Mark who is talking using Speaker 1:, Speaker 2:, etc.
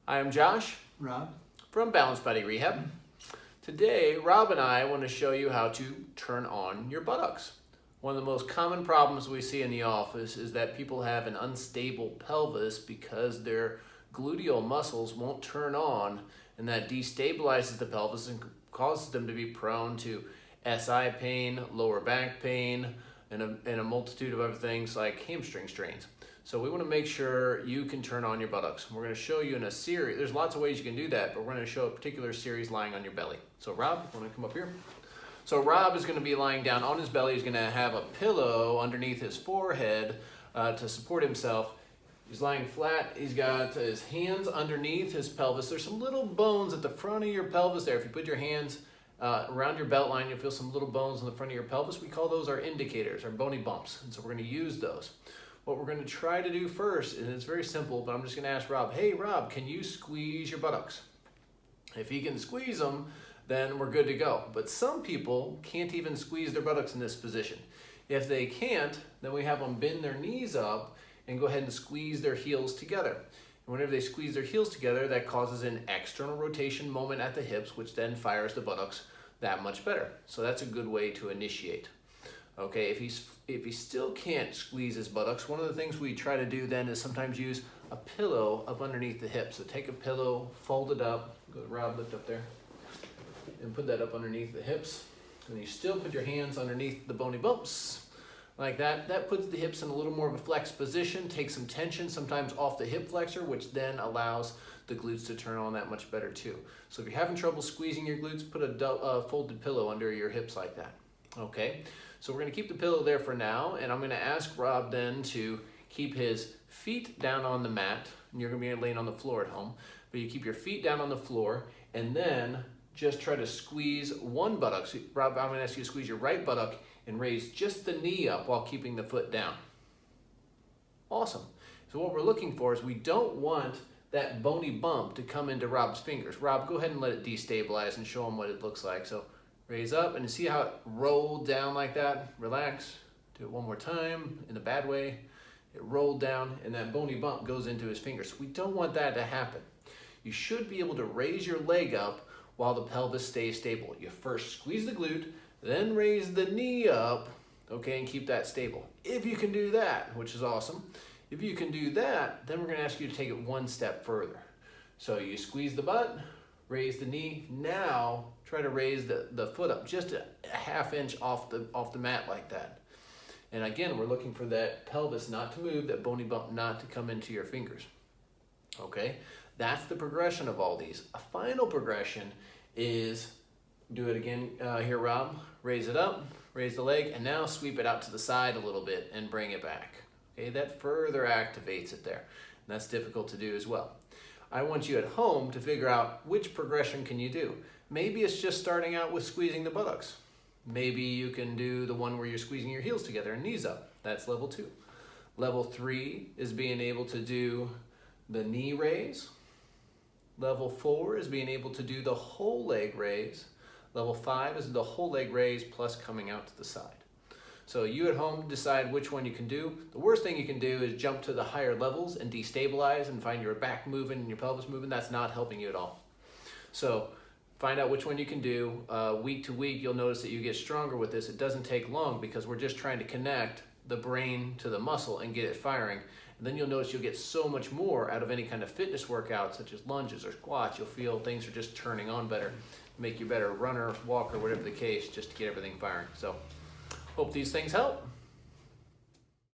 Speaker 1: Hi, I'm Josh
Speaker 2: Rob?
Speaker 1: from Balanced Body Rehab. Today, Rob and I want to show you how to turn on your buttocks. One of the most common problems we see in the office is that people have an unstable pelvis because their gluteal muscles won't turn on, and that destabilizes the pelvis and causes them to be prone to SI pain, lower back pain, and a multitude of other things like hamstring strains. So we want to make sure you can turn on your buttocks. We're going to show you in a series. There's lots of ways you can do that, but we're going to show a particular series lying on your belly. So Rob, you want to come up here? So Rob is going to be lying down on his belly. He's going to have a pillow underneath his forehead to support himself. He's lying flat. He's got his hands underneath his pelvis. There's some little bones at the front of your pelvis there. If you put your hands around your belt line, you'll feel some little bones on the front of your pelvis. We call those our indicators, our bony bumps. And so we're going to use those. What we're going to try to do first, and it's very simple, but I'm just going to ask Rob, hey Rob, can you squeeze your buttocks? If he can squeeze them, then we're good to go. But some people can't even squeeze their buttocks in this position. If they can't, then we have them bend their knees up and go ahead and squeeze their heels together. And whenever they squeeze their heels together, that causes an external rotation moment at the hips, which then fires the buttocks that much better. So that's a good way to initiate. Okay, if he still can't squeeze his buttocks, one of the things we try to do then is sometimes use a pillow up underneath the hips. So take a pillow, fold it up, go Rob, lift up there, and put that up underneath the hips. And you still put your hands underneath the bony bumps, like that. That puts the hips in a little more of a flexed position, takes some tension sometimes off the hip flexor, which then allows the glutes to turn on that much better too. So if you're having trouble squeezing your glutes, put a folded pillow under your hips like that. Okay, so we're going to keep the pillow there for now, and I'm going to ask Rob then to keep his feet down on the mat, and you're going to be laying on the floor at home, but you keep your feet down on the floor, and then just try to squeeze one buttock. So, Rob, I'm going to ask you to squeeze your right buttock and raise just the knee up while keeping the foot down. Awesome. So what we're looking for is we don't want that bony bump to come into Rob's fingers. Rob, go ahead and let it destabilize and show him what it looks like. So raise up, and see how it rolled down like that? Relax. Do it one more time in a bad way. It rolled down, and that bony bump goes into his fingers. We don't want that to happen. You should be able to raise your leg up while the pelvis stays stable. You first squeeze the glute, then raise the knee up, okay, and keep that stable. If you can do that, which is awesome, if you can do that, then we're going to ask you to take it one step further. So you squeeze the butt, raise the knee. Now try to raise the foot up just a half inch off the mat like that. And again, we're looking for that pelvis not to move, that bony bump not to come into your fingers. Okay, that's the progression of all these. A final progression is, do it again here, Rob. Raise it up, raise the leg, and now sweep it out to the side a little bit and bring it back. Okay, that further activates it there. And that's difficult to do as well. I want you at home to figure out which progression can you do. Maybe it's just starting out with squeezing the buttocks. Maybe you can do the one where you're squeezing your heels together and knees up. That's level 2. Level 3 is being able to do the knee raise. Level 4 is being able to do the whole leg raise. Level 5 is the whole leg raise plus coming out to the side. So you at home decide which one you can do. The worst thing you can do is jump to the higher levels and destabilize and find your back moving and your pelvis moving. That's not helping you at all. So find out which one you can do. Week to week, you'll notice that you get stronger with this. It doesn't take long because we're just trying to connect the brain to the muscle and get it firing. And then you'll notice you'll get so much more out of any kind of fitness workout, such as lunges or squats. You'll feel things are just turning on better, make you a better runner, walker, whatever the case, just to get everything firing. So hope these things help.